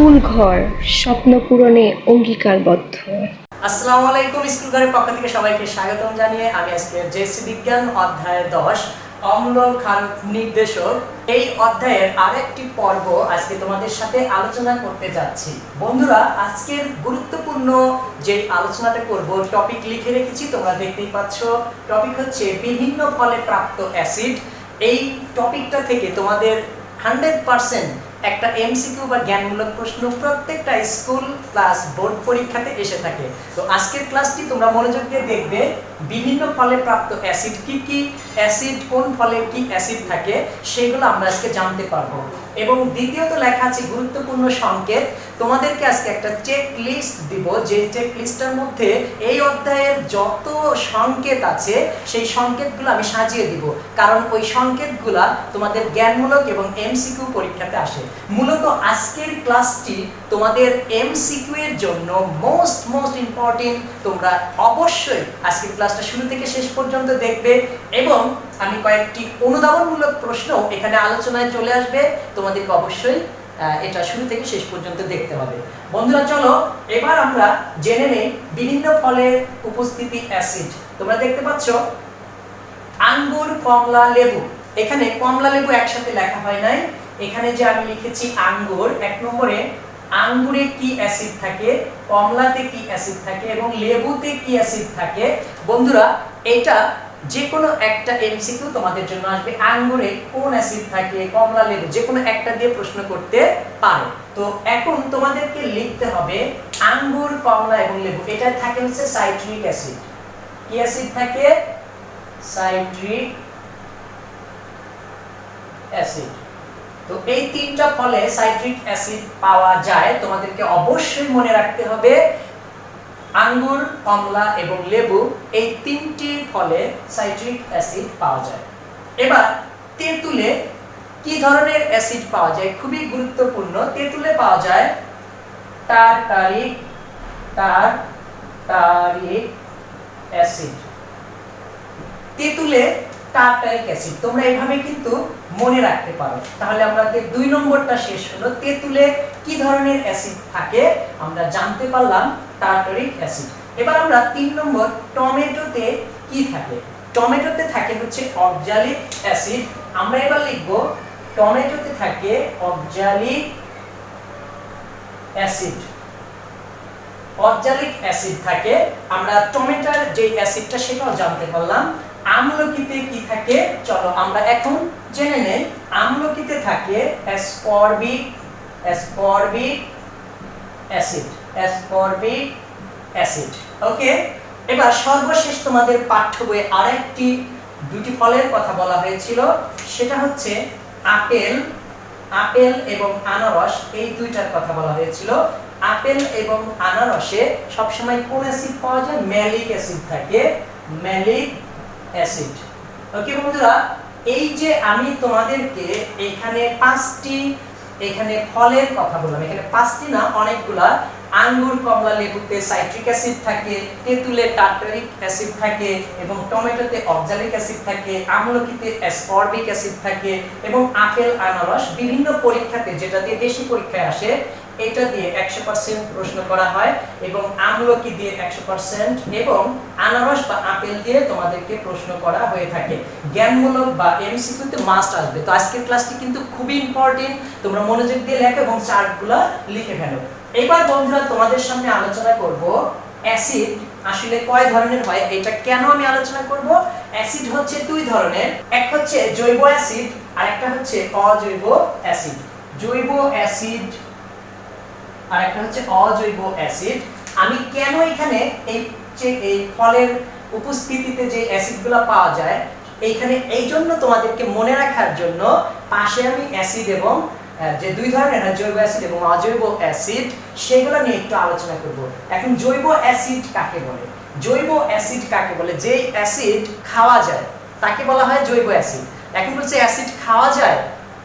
School ঘর স্বপ্ন পূরণে অঙ্গীকারবদ্ধ। আসসালামু আলাইকুম। স্কুল ঘরের পক্ষ থেকে সবাইকে স্বাগতম জানিয়ে আমি আজকে জেসি বিজ্ঞান অধ্যায় 10 অম্ল ক্ষার নির্দেশক এই অধ্যায়ের আরেকটি পর্ব আজকে তোমাদের সাথে আলোচনা করতে যাচ্ছি। বন্ধুরা, আজকের গুরুত্বপূর্ণ যে আলোচনাটা করব টপিক লিখে রেখেছি, তোমরা দেখতেই পাচ্ছ। টপিক হচ্ছে বিভিন্ন ফলে প্রাপ্ত অ্যাসিড। এই টপিকটা থেকে তোমাদের 100% একটা এমসিকিউ বা জ্ঞানমূলক প্রশ্ন প্রত্যেকটা স্কুল প্লাস বোর্ড পরীক্ষাতে এসে থাকে। তো আজকের ক্লাসটি তোমরা মনোযোগ দিয়ে দেখবে। বিভিন্ন ফলে প্রাপ্ত অ্যাসিড কি কি, অ্যাসিড কোন ফলে কি অ্যাসিড থাকে সেগুলো আমরা আজকে জানতে পারবো। এবং দ্বিতীয়ত লেখা আছে গুরুত্বপূর্ণ সংকেত। তোমাদেরকে আজকে একটা চেক লিস্ট দিব, যে চেক লিস্টের মধ্যে এই অধ্যায়ের যত সংকেত আছে সেই সংকেতগুলো আমি সাজিয়ে দিব, কারণ ওই সংকেতগুলা তোমাদের জ্ঞানমূলক এবং এমসিকিউ পরীক্ষাতে আসে। মূলত আজকের ক্লাসটি তোমাদের এমসিকিউ এর জন্য মোস্ট ইম্পর্টেন্ট। তোমরা অবশ্যই আজকের ক্লাসটা শুরু থেকে শেষ পর্যন্ত দেখবে এবং আমি কয়েকটি অনুধাবনমূলক প্রশ্ন এখানে আলোচনায় চলে আসবে। তোমাদেরকে অবশ্যই এটা শুরু থেকে শেষ পর্যন্ত দেখতে হবে। বন্ধুরা, চলো এবার আমরা জেনে নেই বিভিন্ন ফলের উপস্থিতি অ্যাসিড। তোমরা দেখতে পাচ্ছ আঙ্গুর, কমলা, লেবু। এখানে কমলা লেবু একসাথে লেখা হয় নাই। এখানে যে আমি লিখেছি আঙ্গুর, এক নম্বরে আঙ্গুরে কি অ্যাসিড থাকে, কমলাতে কি অ্যাসিড থাকে এবং লেবুতে কি অ্যাসিড থাকে। বন্ধুরা, এটা যে কোনো একটা এমসিকিউ তোমাদের জন্য আসবে। আঙ্গুরে কোন অ্যাসিড থাকে, কমলা, লেবু, যে কোনো একটা দিয়ে প্রশ্ন করতে পারে। তো এখন তোমাদেরকে লিখতে হবে আঙ্গুর, কমলা এবং লেবু, এটা থাকে হচ্ছে সাইট্রিক অ্যাসিড। কি অ্যাসিড থাকে? Citric acid. তো এই তিনটা ফলে সাইট্রিক অ্যাসিড পাওয়া যায়। তোমাদেরকে অবশ্যই মনে রাখতে হবে আঙ্গুর, কমলা এবং লেবু, এই তিনটি ফলে সাইট্রিক অ্যাসিড পাওয়া যায়। এবার তেঁতুলে কি ধরনের অ্যাসিড পাওয়া যায়? খুবই গুরুত্বপূর্ণ। তেঁতুলে পাওয়া যায় টারটারিক অ্যাসিড। তেঁতুলে টারটারিক অ্যাসিড তোমরা এভাবে কিন্তু মনে রাখতে পারো। তাহলে আমাদের 2 নম্বরটা শেষ হলো। তেঁতুলে কি ধরনের অ্যাসিড থাকে আমরা জানতে পারলাম, টারটারিক অ্যাসিড। এবার আমরা 3 নম্বর, টমেটোতে কি থাকে? টমেটোতে থাকে হচ্ছে অক্সালিক অ্যাসিড। আমরা এবার লিখব টমেটোতে থাকে অক্সালিক অ্যাসিড। অক্সালিক অ্যাসিড থাকে। আমরা টমেটোর যে অ্যাসিডটা সেটাও জানতে পারলাম। আমলকিতে কি থাকে চলো আমরা এখন জেনে নেই। আমলকিতে থাকে অ্যাসকর্বিক অ্যাসিড। ওকে, এবার সর্বশেষ তোমাদের পাঠ্য বইয়ে আরেকটি দুটি ফলের কথা বলা হয়েছিল, সেটা হচ্ছে আপেল এবং আনারস। এই দুইটার কথা বলা হয়েছিল। আপেল এবং আনারসে সবসময় কোন অ্যাসিড পাওয়া যায়? ম্যালিক অ্যাসিড থাকে, ম্যালিক অ্যাসিড। ওকে বন্ধুরা, এই যে আমি তোমাদেরকে এখানে 5টি এখানে ফলের কথা বললাম, এখানে 5টি না অনেকগুলা। আঙ্গুর, কমলা, লেবুতে সাইট্রিক অ্যাসিড থাকে, তেঁতুলে টারটারিক অ্যাসিড থাকে এবং টমেটোতে অক্সালিক অ্যাসিড থাকে, আমলকিতে অ্যাসকর্বিক অ্যাসিড থাকে এবং আপেল, আনারস বিভিন্ন পরীক্ষাতে, যেটা দিয়ে বেশি পরীক্ষায় আসে, এটা দিয়ে 100% প্রশ্ন করা হয় এবং আমলকি দিয়ে 100% এবং আনারস বা আপেল দিয়ে তোমাদেরকে প্রশ্ন করা হয়ে থাকে। জ্ঞানমূলক বা এমসিকিউতে মাস্ট আসবে। তো আজকের ক্লাসটি কিন্তু খুবই ইম্পর্টেন্ট। তোমরা মনোযোগ দিয়ে লেখো এবং চার্টগুলো লিখে ফেলো। এবার বন্ধুরা, তোমাদের সামনে আলোচনা করব অ্যাসিড আসলে কয় ধরনের হয়। এটা কেন আমি আলোচনা করব? অ্যাসিড হচ্ছে 2 ধরনের। এক হচ্ছে জৈব অ্যাসিড আর একটা হচ্ছে অজৈব অ্যাসিড। জৈব অ্যাসিড আর একটা হচ্ছে অজৈব অ্যাসিড। আমি কেন এখানে এই ফলের উপস্থিতিতে যে অ্যাসিডগুলো পাওয়া যায় এইখানে, এই জন্য তোমাদেরকে মনে রাখার জন্য পাশে আমি অ্যাসিড এবং যে 2 ধরনের জৈব অ্যাসিড এবং অজৈব অ্যাসিড সেগুলো নিয়ে একটু আলোচনা করব। এখন জৈব অ্যাসিড কাকে বলে? জৈব অ্যাসিড কাকে বলে? যে অ্যাসিড খাওয়া যায় তাকে বলা হয় জৈব অ্যাসিড। এখন বলছে অ্যাসিড খাওয়া যায়,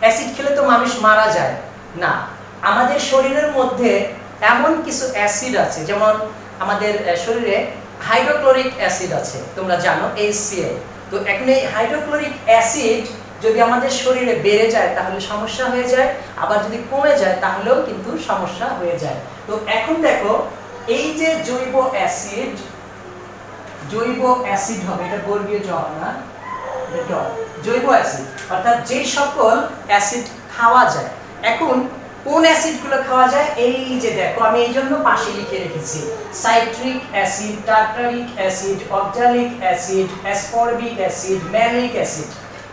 অ্যাসিড খেলে তো মানুষ মারা যায় না। আমাদের শরীরের মধ্যে এমন কিছু অ্যাসিড আছে, যেমন আমাদের শরীরে হাইড্রোক্লোরিক অ্যাসিড আছে, তোমরা জানো HCl। তো এখন এই হাইড্রোক্লোরিক অ্যাসিড যদি আমাদের শরীরে বেড়ে যায় তাহলে সমস্যা হয়ে যায়, আবার যদি কমে যায় তাহলেও কিন্তু সমস্যা হয়ে যায়। তো এখন দেখো এই যে জৈব অ্যাসিড হবে, এটা বর্গীয় জ না, এটা জৈব অ্যাসিড, অর্থাৎ যে সকল অ্যাসিড খাওয়া যায়। এখন কোন অ্যাসিডগুলো খাওয়া যায়, এই যে দেখো আমি এই জন্য পাশে লিখে রেখেছি, citric acid, tartaric acid, oxalic acid, ascorbic acid, malic acid,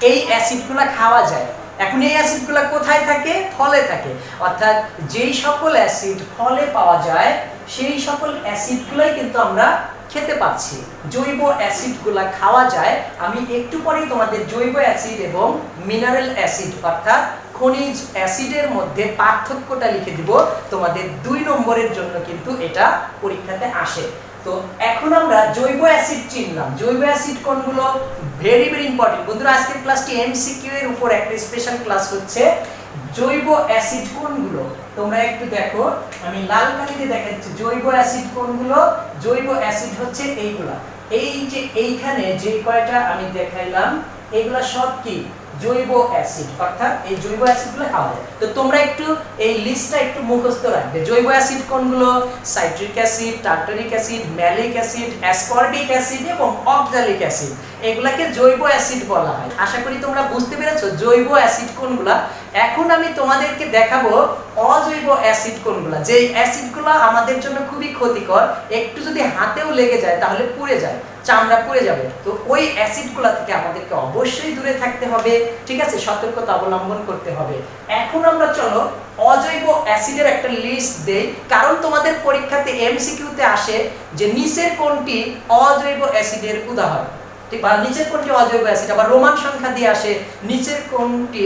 এই অ্যাসিডগুলো খাওয়া যায়। এখন এই অ্যাসিডগুলো কোথায় থাকে? ফলে থাকে। অর্থাৎ যেই সকল অ্যাসিড ফলে পাওয়া যায় সেই সকল অ্যাসিডগুলোই কিন্তু আমরা খেতে পাচ্ছি। জৈব অ্যাসিডগুলো খাওয়া যায়। আমি একটু পরেই তোমাদের জৈব অ্যাসিড এবং মিনারেল অ্যাসিড অর্থাৎ খনিজ অ্যাসিডের মধ্যে পার্থক্যটা লিখে দিব, তোমাদের 2 নম্বরের জন্য কিন্তু এটা পরীক্ষাতে আসে। তো এখন আমরা জৈব অ্যাসিড চিনলাম। জৈব অ্যাসিড কোনগুলো? ভেরি ভেরি ইম্পর্টেন্ট বন্ধুরা, আজকের ক্লাসটি এমসিকিউ এর উপর একটা স্পেশাল ক্লাস হচ্ছে। জৈব অ্যাসিড কোনগুলো তোমরা একটু দেখো, আমি লাল কালিতে দেখাচ্ছি। জৈব অ্যাসিড কোনগুলো? জৈব অ্যাসিড হচ্ছে এইগুলা, এই যে এইখানে যে কয়টা আমি দেখাইলাম এগুলা সব কি জৈব অ্যাসিড, অর্থাৎ এই জৈব অ্যাসিডগুলো খাওয়া যায়। তো তোমরা একটু এই লিস্টটা একটু মুখস্থ রাখবে। জৈব অ্যাসিড কোনগুলো? Citric acid, tartaric acid, malic acid, ascorbic acid এবং অক্সালিক অ্যাসিড, এগুলাকে জৈব অ্যাসিড বলা হয়। আশা করি তোমরা বুঝতে পেরেছো জৈব অ্যাসিড কোনগুলা। এখন আমি তোমাদেরকে দেখাবো অজৈব অ্যাসিড কোনগুলা, যে অ্যাসিডগুলো আমাদের জন্য খুবই ক্ষতিকর, একটু যদি হাতেও লেগে যায় তাহলে পুড়ে যায়, চামড়া পুড়ে যাবে। তো ওই অ্যাসিডগুলো থেকে আমাদেরকে অবশ্যই দূরে থাকতে হবে, ঠিক আছে, সতর্কতা অবলম্বন করতে হবে। এখন আমরা চলো অজৈব অ্যাসিডের একটা লিস্ট দেই, কারণ তোমাদের পরীক্ষাতে এমসিকিউতে আসে যে নিচের কোনটি অজৈব অ্যাসিডের উদাহরণ, ঠিক, বা নিচের কোনটি অজৈব অ্যাসিড, আবার রোমান সংখ্যা দিয়ে আসে নিচের কোনটি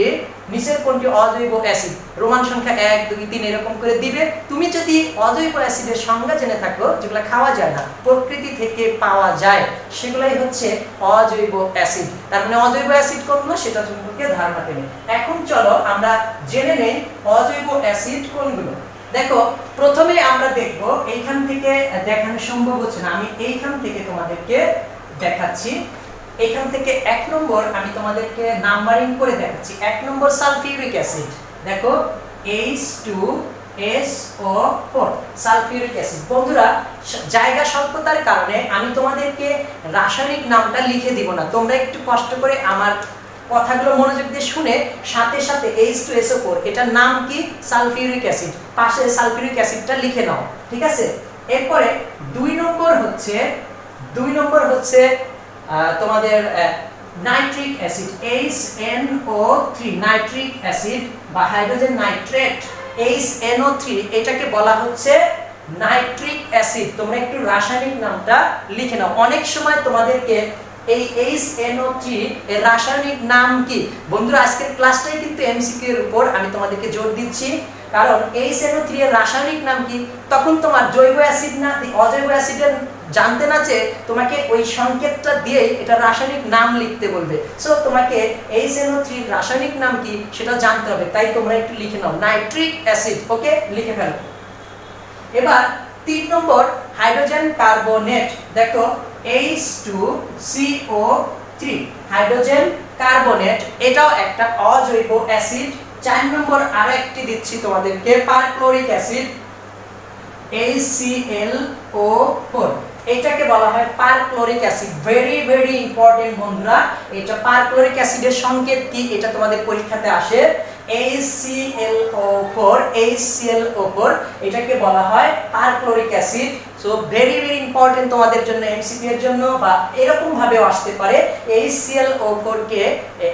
অজৈব অ্যাসিড, রোমান সংখ্যা 1 2 3 এরকম করে দিবে। তুমি যদি অজৈব অ্যাসিডের সংজ্ঞা জেনে থাকো, যেগুলো খাওয়া যায় না, প্রকৃতি থেকে পাওয়া যায়, সেগুলাই হচ্ছে অজৈব অ্যাসিড। তার মানে অজৈব অ্যাসিড কোনগুলো সেটা সম্পর্কে ধারণা পেলে। এখন চলো আমরা জেনে নেই অজৈব অ্যাসিড কোনগুলো। দেখো প্রথমে আমরা দেখব, এইখান থেকে দেখানো সম্ভব হচ্ছে না, আমি এইখান থেকে তোমাদেরকে দেখাচ্ছি। এখান থেকে 1 নম্বর আমি তোমাদেরকে নাম্বারিং করে দেখাচ্ছি। 1 নম্বর সালফিউরিক অ্যাসিড, দেখো H2SO4 সালফিউরিক অ্যাসিড। বন্ধুরা জায়গা স্বল্পতার কারণে আমি তোমাদেরকে রাসায়নিক নামটা লিখে দিব না, তোমরা একটু কষ্ট করে আমার কথাগুলো মনোযোগ দিয়ে শুনে সাথে সাথে H2SO4 এটার নাম কি? সালফিউরিক অ্যাসিড, পাশে সালফিউরিক অ্যাসিডটা লিখে নাও, ঠিক আছে। এরপরে 2 নম্বর হচ্ছে তোমাদের nitric acid HNO3 nitric acid বা হাইড্রোজেন নাইট্রেট HNO3, এটাকে বলা হচ্ছে নাইট্রিক অ্যাসিড। তোমরা একটু রাসায়নিক নামটা লিখে নাও। অনেক সময় তোমাদেরকে এই HNO3 এর রাসায়নিক নাম কি? বন্ধুরা আজকের ক্লাসটাই কিন্তু এমসিকিউ এর উপর আমি তোমাদেরকে জোর দিচ্ছি, কারণ HNO3 এর রাসায়নিক নাম কি তখন তোমার জৈব অ্যাসিড না অজৈব অ্যাসিডের জানতে না চেয়ে তোমাকে ওই সংকেতটা দিয়েই এটা রাসায়নিক নাম লিখতে বলবে। সো তোমাকে HNO3 এর রাসায়নিক নাম কি সেটা জানতে হবে, তাই তোমরা একটু লিখে নাও নাইট্রিক অ্যাসিড। ওকে, লিখে ফেলো। এবার 3 নম্বর হাইড্রোজেন কার্বনেট, দেখো H2CO3 হাইড্রোজেন কার্বনেট, এটাও একটা অজৈব অ্যাসিড। 4 নম্বর আরো একটি দিচ্ছি তোমাদেরকে, পারক্লোরিক অ্যাসিড HClO4, এটাকে বলা হয় perchloric acid. Very very important বন্ধুরা, এটা পারক্লোরিক অ্যাসিডের সংকেত কি এটা তোমাদের পরীক্ষাতে আসে। HClO4 এটাকে বলা হয় perchloric acid. So very very important তোমাদের জন্য, এমসিকিউ এর জন্য বা এরকম ভাবেও আসতে পারে। HClO4 কে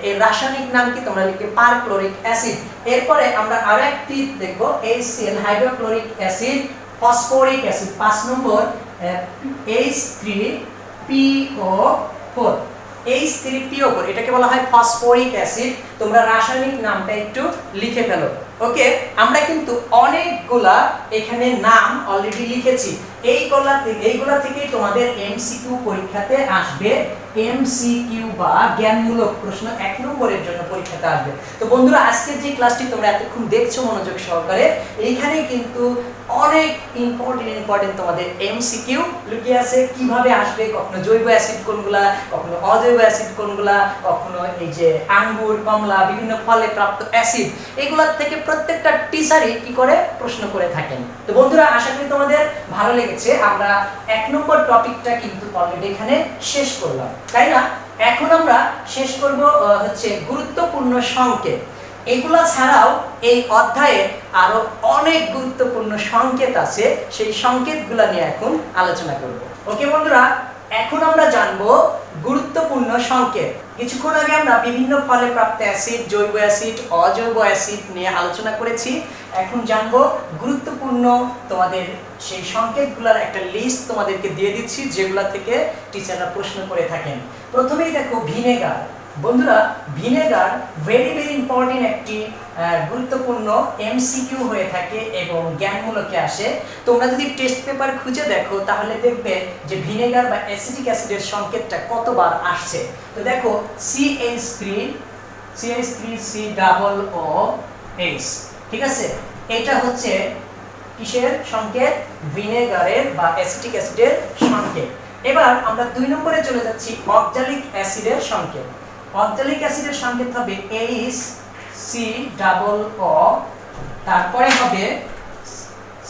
এর রাসায়নিক নাম কি তোমরা লিখবে পারক্লোরিক অ্যাসিড। এরপরে আমরা আরো একটি দেখব, HCl hydrochloric acid, phosphoric acid. 5 নম্বর H3PO4 H3PO4 এটাকে বলা হয় ফসফরিক অ্যাসিড। তোমরা রাসায়নিক নামটা একটু লিখে ফেলো। ওকে, আমরা কিন্তু অনেকগুলা এখানে নাম অলরেডি লিখেছি। এইগুলা থেকেই তোমাদের এমসিকিউ পরীক্ষাতে আসবে। এমসিকিউ বা জ্ঞানমূলক প্রশ্ন 1 নম্বরের জন্য পরীক্ষাতে আসবে। তো বন্ধুরা, আজকের যে ক্লাসটি তোমরা এতক্ষণ দেখছো মনোযোগ সহকারে, এইখানে কিন্তু অনেক ইম্পর্টেন্ট তোমাদের এমসিকিউ লুকিয়ে আছে। কিভাবে আসবে, কখনো জৈব অ্যাসিড কোনগুলা, কখনো অজৈব অ্যাসিড কোনগুলা, কখনো এই যে আঙ্গুর, কমলা, বিভিন্ন ফলে প্রাপ্ত অ্যাসিড, এগুলোর থেকে প্রত্যেকটা টিচারই কি করে প্রশ্ন করে থাকেন। তো বন্ধুরা, আশা করি তোমাদের ভালো লেগেছে। আমরা 1 নম্বর টপিকটা কিন্তু অলরেডি এখানে শেষ করলাম, তাই না? এখন আমরা শেষ করব হচ্ছে গুরুত্বপূর্ণ সংকেত। এগুলা ছাড়াও এই অধ্যায়ে আরো অনেক গুরুত্বপূর্ণ সংকেত আছে, সেই সংকেতগুলো নিয়ে এখন আলোচনা করব। ওকে বন্ধুরা, এখন আমরা জানবো গুরুত্বপূর্ণ সংকেত। কিছুক্ষণ আগে আমরা বিভিন্ন ফলে প্রাপ্ত অ্যাসিড, জৈব অ্যাসিড, অজৈব অ্যাসিড নিয়ে আলোচনা করেছি। এখন জানবো গুরুত্বপূর্ণ তোমাদের সেই সংকেতগুলোর একটা লিস্ট তোমাদেরকে দিয়ে দিচ্ছি, যেগুলা থেকে টিচাররা প্রশ্ন করে থাকেন। প্রথমেই দেখো ভিনেগার। বন্ধুরা, ভিনেগার ভেরি ইম্পর্টেন্ট একটি গুরুত্বপূর্ণ এমসিকিউ হয়ে থাকে এবং জ্ঞানমূলকে আসে। তোমরা যদি টেস্ট পেপার খুঁজে দেখো তাহলে দেখবে যে ভিনেগার বা অ্যাসিটিক অ্যাসিডের সংকেতটা কতবার আসছে। তো দেখো CH3COOH, ঠিক আছে? এটা হচ্ছে কিসের সংকেত? ভিনেগারের বা অ্যাসিটিক অ্যাসিডের সংকেত। এবার আমরা 2 নম্বরে চলে যাচ্ছি, অক্সালিক অ্যাসিডের সংকেত। অক্সালিক অ্যাসিডের সংকেত হবে HCOO, তারপরে হবে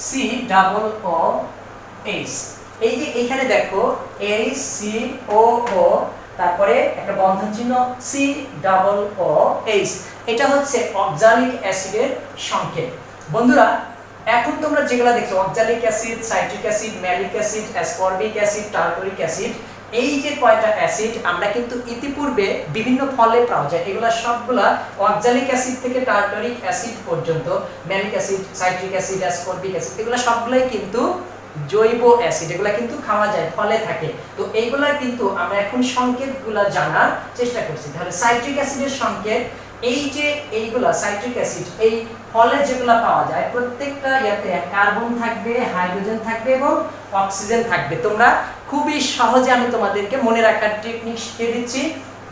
COOH। এই যে এখানে দেখো HCOO, তারপরে একটা বন্ধন চিহ্ন COOH, এটা হচ্ছে অক্সালিক অ্যাসিডের সংকেত। বন্ধুরা, এখন তোমরা যেগুলো দেখছো oxalic acid, citric acid, malic acid, ascorbic acid, tartaric acid, এই যে কয়টা অ্যাসিড আমরা কিন্তু ইতিপূর্বে বিভিন্ন ফলে পাওয়া যায়, এগুলা সবগুলা অক্সালিক অ্যাসিড থেকে টার্টারিক অ্যাসিড পর্যন্ত, malic acid, citric acid, ascorbic acid, এগুলা সবগুলাই কিন্তু জৈব অ্যাসিড, এগুলা কিন্তু খাওয়া যায়, ফলে থাকে। তো এইগুলা কিন্তু আমরা এখন সংকেতগুলা জানার চেষ্টা করছি। তাহলে সাইট্রিক অ্যাসিডের সংকেত, এই যে এইগুলা সাইট্রিক অ্যাসিড, এই ফলে যেগুলা পাওয়া যায় প্রত্যেকটা ইয়াতে কার্বন থাকবে, হাইড্রোজেন থাকবে এবং অক্সিজেন থাকবে। তোমরা খুবই সহজে আমি তোমাদেরকে মনে রাখার টেকনিক শিখিয়ে দিচ্ছি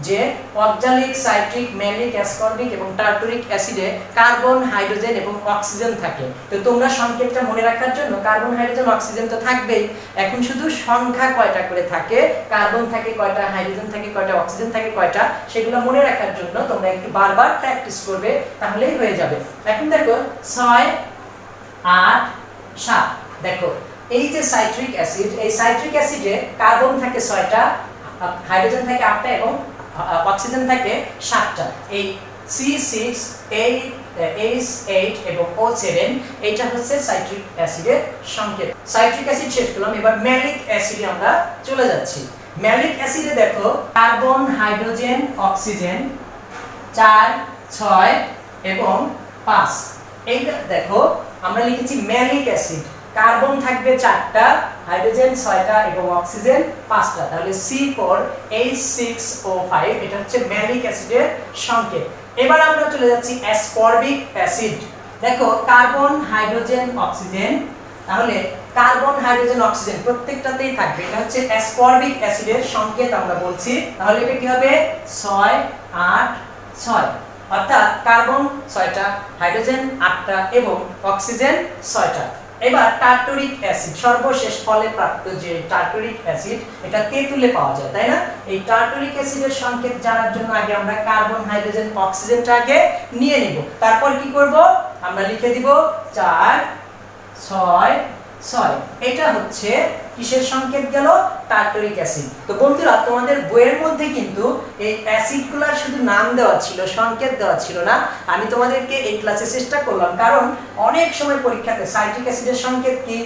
যে অক্সালিক, সাইট্রিক, ম্যালিক, অ্যাসকর্বিক এবং টার্টারিক অ্যাসিডে কার্বন, হাইড্রোজেন এবং অক্সিজেন থাকে। তো তোমরা সংকেতটা মনে রাখার জন্য কার্বন, হাইড্রোজেন, অক্সিজেন তো থাকবেই, এখন শুধু সংখ্যা কয়টা করে থাকে, কার্বন থাকে কয়টা, হাইড্রোজেন থাকে কয়টা, অক্সিজেন থাকে কয়টা, সেগুলো মনে রাখার জন্য তোমরা একটু বারবার প্র্যাকটিস করবে, তাহলেই হয়ে যাবে। এখন দেখো 6, 8, 7। দেখো এই যে সাইট্রিক অ্যাসিড, এই সাইট্রিক অ্যাসিডে কার্বন থাকে 6টা, হাইড্রোজেন থাকে 8টা এবং অক্সিজেন থাকে 7টা। এই C6H8 এবং O7, এটা হচ্ছে সাইট্রিক অ্যাসিডের সংকেত। সাইট্রিক অ্যাসিড শেষ করলাম, এবার ম্যালিক অ্যাসিডে আমরা চলে যাচ্ছি। ম্যালিক অ্যাসিডে দেখো কার্বন, হাইড্রোজেন, অক্সিজেন 4, 6 এবং 5। এইটা দেখো আমরা লিখেছি ম্যালিক অ্যাসিড, কার্বন থাকবে 4টা, হাইড্রোজেন 6টা এবং অক্সিজেন 5টা। তাহলে C4H6O5, এটা হচ্ছে ম্যালিক অ্যাসিডের সংকেত। এবার আমরা চলে যাচ্ছি অ্যাসকর্বিক অ্যাসিড। দেখো কার্বন, হাইড্রোজেন, অক্সিজেন, তাহলে কার্বন, হাইড্রোজেন, অক্সিজেন প্রত্যেকটাতেই থাকবে, এটা হচ্ছে অ্যাসকর্বিক অ্যাসিডের সংকেত আমরা বলছি। তাহলে এটা কি হবে? 6, 8, 6, অর্থাৎ কার্বন 6টা, হাইড্রোজেন 8টা এবং অক্সিজেন 6টা। এবার টার্টারিক অ্যাসিড, সর্বশেষ ফলে প্রাপ্ত যে টার্টারিক অ্যাসিড, এটা তেঁতুলে পাওয়া যায়, তাই না? এই টার্টারিক অ্যাসিডের সংকেত জানার জন্য আগে আমরা কার্বন, হাইড্রোজেন, অক্সিজেনটা আগে নিয়ে নিব। তারপর কি করব? আমরা লিখে দিব 4, 6, 6। এটা হচ্ছে কিসের সংকেত গেল? Tartaric acid. তো বন্ধুরা, তোমাদের বইয়ের মধ্যে কিন্তু এই অ্যাসিডগুলোর শুধু নাম দেওয়া ছিল, সংকেত দেওয়া ছিল না। আমি তোমাদেরকে এই ক্লাসে চেষ্টা করলাম, কারণ অনেক সময় পরীক্ষাতে সাইট্রিক অ্যাসিডের সংকেত কি,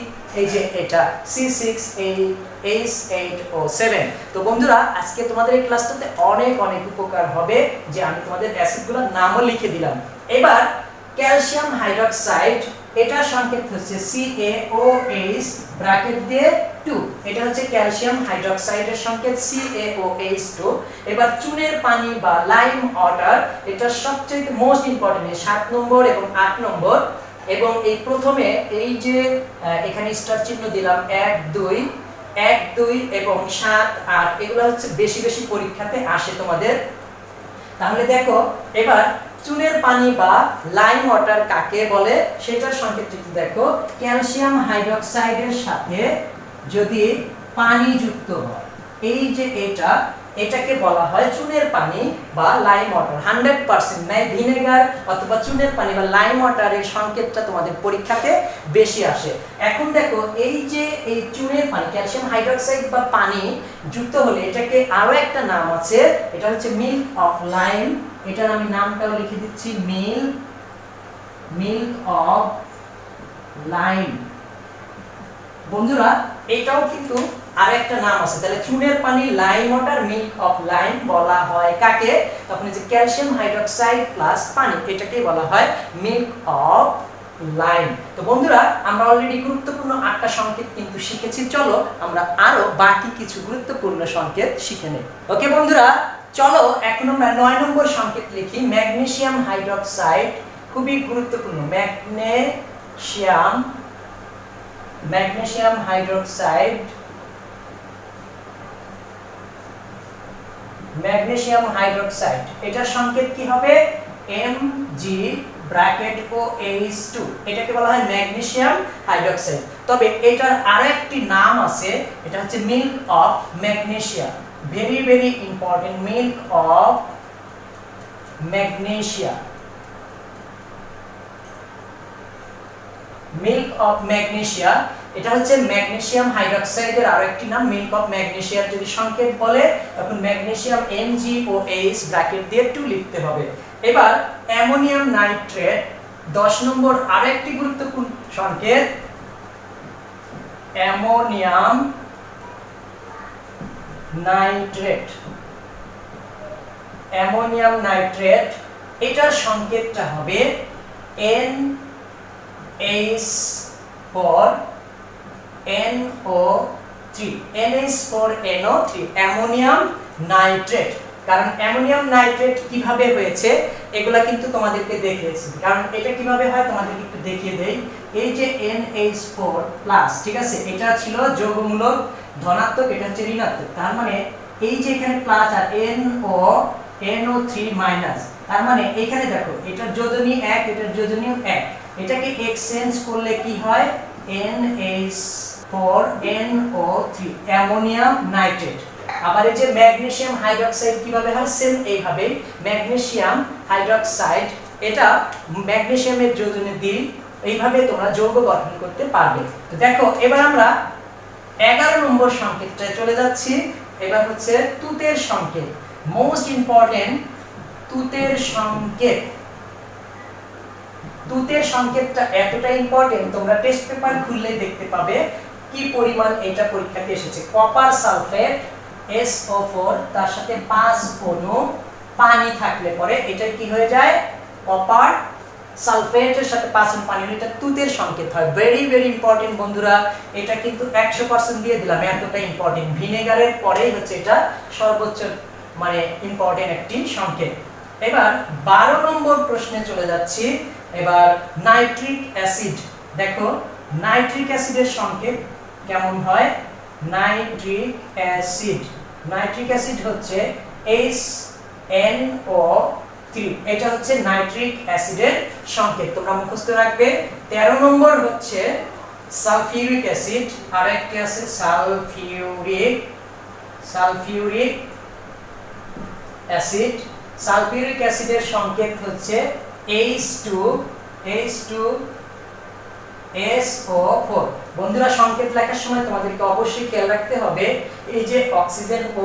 এই যে এটা C6H8O7। তো বন্ধুরা, আজকে তোমাদের এই ক্লাসটাতে অনেক উপকার হবে যে আমি তোমাদের অ্যাসিডগুলোর নামও লিখে দিলাম। এবার ক্যালসিয়াম হাইড্রক্সাইড এটার সংকেত হচ্ছে CaOH ব্র্যাকেট দিয়ে 2। এটা হচ্ছে ক্যালসিয়াম হাইড্রোক্সাইডের সংকেত CaOH2। এবার চুনের পানি বা লাইম ওয়াটার, এটা সবচেয়ে মোস্ট ইম্পর্টেন্ট 7 নম্বর এবং 8 নম্বর। এবং এই প্রথমে এই যে এখানে স্টার চিহ্ন দিলাম 1 2 এবং 7 8, এগুলো হচ্ছে বেশি বেশি পরীক্ষাতে আসে তোমাদের। তাহলে দেখো এবার চুনের পানি বা লাইম ওয়াটার কাকে বলে সেটার সংকেতটি দেখো, ক্যালসিয়াম হাইড্রোক্সাইডের সাথে যদি পানি যুক্ত হয়, এই যে এটাকে বলা হয় চুনের পানি বা লাইম ওয়াটার। 100% নয় ভিনেগার অথবা চুনের পানি বা লাইম ওয়াটারের সংকেতটা তোমাদের পরীক্ষাতে বেশি আসে। এখন দেখো এই যে এই চুনের পানি ক্যালসিয়াম হাইড্রোক্সাইড বা পানি যুক্ত হলে এটাকে আরো একটা নাম আছে, এটা হচ্ছে মিল্ক অফ লাইম। এটার আমি নামটাও লিখে দিচ্ছি, মিল্ক অফ লাইম। বন্ধুরা এটাও কিন্তু আরেকটা নাম আছে। তাহলে চুনের পানি lime water milk of lime বলা হয় কাকে? তখন যে ক্যালসিয়াম হাইড্রোক্সাইড প্লাস পানি, এটাকেই বলা হয় মিল্ক অফ লাইম। তো বন্ধুরা আমরা অলরেডি গুরুত্বপূর্ণ 8টা সংকেত কিন্তু শিখেছি। চলো আমরা আরো বাকি কিছু গুরুত্বপূর্ণ সংকেত শিখে নেই। ওকে বন্ধুরা, চলো এখন আমরা 9 নম্বর সংকেত লিখি, ম্যাগনেসিয়াম হাইড্রোক্সাইড। খুবই গুরুত্বপূর্ণ, ম্যাগনেসিয়াম হাইড্রোক্সাইড, ম্যাগনেসিয়াম হাইড্রোক্সাইড। এটার সংকেত কি হবে? Mg bracket OH2। এটাকে বলা হয় ম্যাগনেসিয়াম হাইড্রোক্সাইড। তবে এটার আরেকটি নাম আছে, এটা হচ্ছে milk of magnesia. Very very important, milk of magnesia. Milk of magnesia এটা হচ্ছে ম্যাগনেসিয়াম হাইড্রোক্সাইডের আরেকটি নাম। মিল্ক অফ ম্যাগনেসিয়ার যদি সংকেত বলে তখন ম্যাগনেসিয়াম MgOH ব্র্যাকেট দিয়ে 2 লিখতে হবে। এবার অ্যামোনিয়াম নাইট্রেট 10 নম্বর আরেকটি গুরুত্বপূর্ণ সংকেত, অ্যামোনিয়াম নাইট্রেট। অ্যামোনিয়াম নাইট্রেট এটার সংকেতটা হবে NH4NO3, NH4NO3 অ্যামোনিয়াম নাইট্রেট। কারণ অ্যামোনিয়াম নাইট্রেট কিভাবে হয়েছে এগুলা কিন্তু তোমাদেরকে দেখিয়েছি। কারণ এটা কিভাবে হয় তোমাদেরকে একটু দেখিয়ে দেই। এই যে NH4+, ঠিক আছে, এটা ছিল যৌগমূলক ধনাত্মক, এটা হচ্ছে ঋণাত্মক। তার মানে এই যে এখানে প্লাস আর NO3-, তার মানে এখানে দেখো এটার যোজনী 1, এটার যোজনীও 1, এটাকে এক্সচেঞ্জ করলে কি হয়? NH4NO3 ammonium nitrate. আবার এই যে ম্যাগনেসিয়াম হাইড্রোক্সাইড কিভাবে হয়? সেম এইভাবে ম্যাগনেসিয়াম হাইড্রোক্সাইড, এটা ম্যাগনেসিয়ামের যোজনী দিয়ে এইভাবে তোমরা যৌগ গঠন করতে পারবে। তো দেখো এবার আমরা 11 নম্বর সংকেতটায় চলে যাচ্ছি। এবার হচ্ছে তুতের সংকেত, মোস্ট ইম্পর্টেন্ট তুতের সংকেত। তুতের সংকেতটা এতটা ইম্পর্টেন্ট তোমরা টেস্ট পেপার খুললেই দেখতে পাবে কি পরিমাণ এটা পরীক্ষাতে এসেছে। কপার সালফেট SO4 তার সাথে 5 অণু পানি থাকলে পরে এটা কি হয়ে যায়? কপার সালফেটের সাথে 5 অণু পানি হলে এটা তুতের সংকেত হয়। ভেরি ভেরি ইম্পর্টেন্ট বন্ধুরা, এটা কিন্তু 100% দিয়ে দিলাম, এতটা ইম্পর্টেন্ট। ভিনেগারের পরেই হচ্ছে এটা সর্বোচ্চ মানে ইম্পর্টেন্ট একটি সংকেত। এবার 12 নম্বর প্রশ্নে চলে যাচ্ছি। এবার নাইট্রিক অ্যাসিড, দেখো নাইট্রিক অ্যাসিডের সংকেত কেমন হয়? নাইট্রিক অ্যাসিড হচ্ছে HNO3, এটা হচ্ছে নাইট্রিক অ্যাসিডের সংকেত, তোমরা মুখস্থ রাখবে। 13 নম্বর হচ্ছে সালফিউরিক অ্যাসিড, আর একটি আছে সালফিউরিক অ্যাসিড। সালফিউরিক অ্যাসিডের সংকেত হচ্ছে H2SO4। বন্ধুরা সংকেত লেখার সময় তোমাদেরকে অবশ্যই খেয়াল রাখতে হবে এই যে অক্সিজেন ও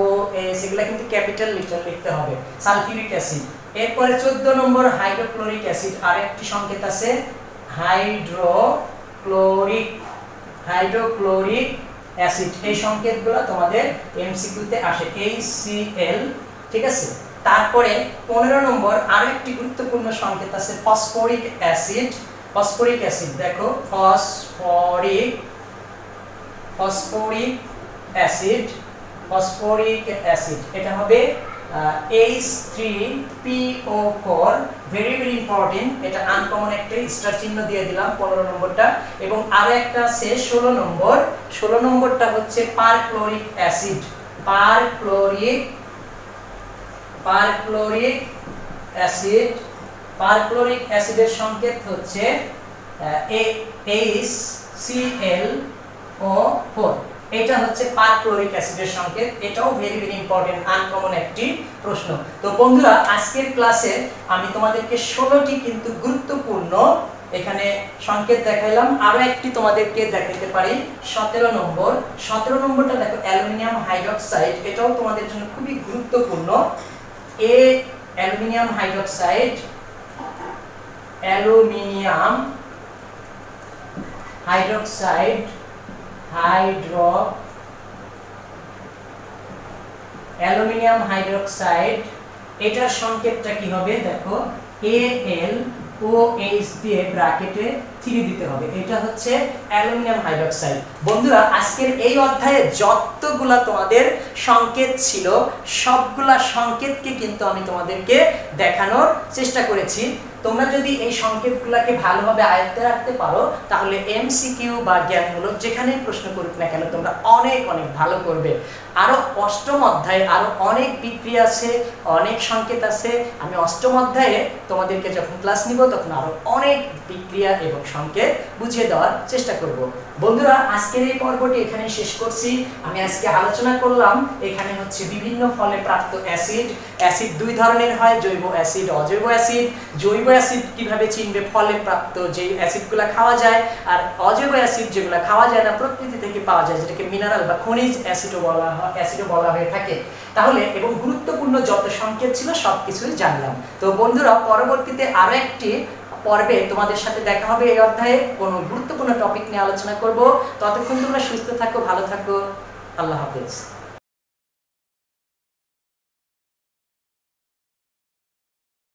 এগুলা কিন্তু ক্যাপিটাল লেটার লিখতে হবে। Sulphuric acid. এরপরে 14 নম্বর হাইড্রোক্লোরিক অ্যাসিড, আরেকটি সংকেত আছে হাইড্রোক্লোরিক অ্যাসিড। এই সংকেতগুলো তোমাদের এমসিকিউতে আসে, HCl, ঠিক আছে। তারপরে 15 নম্বর আরেকটি গুরুত্বপূর্ণ সংকেত আছে ফসফরিক অ্যাসিড। ফসফরিক অ্যাসিড, দেখো ফসফরিক অ্যাসিড এটা হবে H3PO4, ভেরি ভেরি ইম্পর্টেন্ট। এটা আনকমন একটা স্টার চিহ্ন দিয়ে দিলাম 15 নম্বরটা। এবং আরো একটা আছে 16 নম্বর। 16 নম্বরটা হচ্ছে পারক্লোরিক অ্যাসিড। পারক্লোরিক অ্যাসিডের সংকেত হচ্ছে HClO4। এটা হচ্ছে পারক্লোরিক অ্যাসিডের সংকেত। এটাও ভেরি ভেরি ইম্পর্টেন্ট, আনকমন একটি প্রশ্ন। তো বন্ধুরা, আজকের ক্লাসে আমি তোমাদেরকে 16টি কিন্তু গুরুত্বপূর্ণ এখানে সংকেত দেখাইলাম। আরো একটি তোমাদেরকে দেখাতে পারি 17 নম্বর। 17 নম্বরটা দেখো অ্যালুমিনিয়াম হাইড্রক্সাইড। এটাও তোমাদের জন্য খুবই গুরুত্বপূর্ণ। অ্যালুমিনিয়াম হাইড্রক্সাইড এটার সংকেতটা কি হবে দেখো AlOH দিয়ে ব্র্যাকেটে 3 দিতে হবে। এটা হচ্ছে অ্যালুমিনিয়াম হাইড্রক্সাইড। বন্ধুরা, আজকের এই অধ্যায়ে যতগুলা তোমাদের সংকেত ছিল সবগুলা সংকেতকে কিন্তু আমি তোমাদেরকে দেখানোর চেষ্টা করেছি। তোমরা যদি এই সংকেতগুলোকে ভালোভাবে আয়ত্তে রাখতে পারো তাহলে এমসিকিউ বা জ্ঞানমূলক যেখানেই প্রশ্ন করুক না কেন তোমরা অনেক অনেক ভালো করবে। আরো অষ্টম অধ্যায়ে আরো অনেক বিক্রিয়া আছে, অনেক সংকেত আছে। আমি অষ্টম অধ্যায়ে তোমাদেরকে যখন ক্লাস নিব তখন আরো অনেক বিক্রিয়া এবং সংকেত বুঝিয়ে দেওয়ার চেষ্টা করব। বন্ধুরা, আজকের এই পর্বটি এখানে শেষ করছি। আমি আজকে আলোচনা করলাম এখানে হচ্ছে বিভিন্ন ফলে প্রাপ্ত অ্যাসিড। অ্যাসিড দুই ধরনের হয়, জৈব অ্যাসিড, অজৈব অ্যাসিড। জৈব অ্যাসিড কিভাবে চিনবে, ফলে প্রাপ্ত যে অ্যাসিডগুলো খাওয়া যায়, আর অজৈব অ্যাসিড যেগুলো খাওয়া যায় না প্রকৃতি থেকে পাওয়া যায়, যেটাকে মিনারেল বা খনিজ অ্যাসিডও বলা হয়ে থাকে। তাহলে এবং গুরুত্বপূর্ণ যত সংকেত ছিল সবকিছুই জানলাম। তো বন্ধুরা, পরবর্তীতে আরো একটি পর্বে তোমাদের সাথে দেখা হবে। এই অধ্যায়ে কোনো গুরুত্বপূর্ণ টপিক নিয়ে আলোচনা করব। ততক্ষণ তোমরা সুস্থ থাকো, ভালো থাকো। আল্লাহ হাফেজ।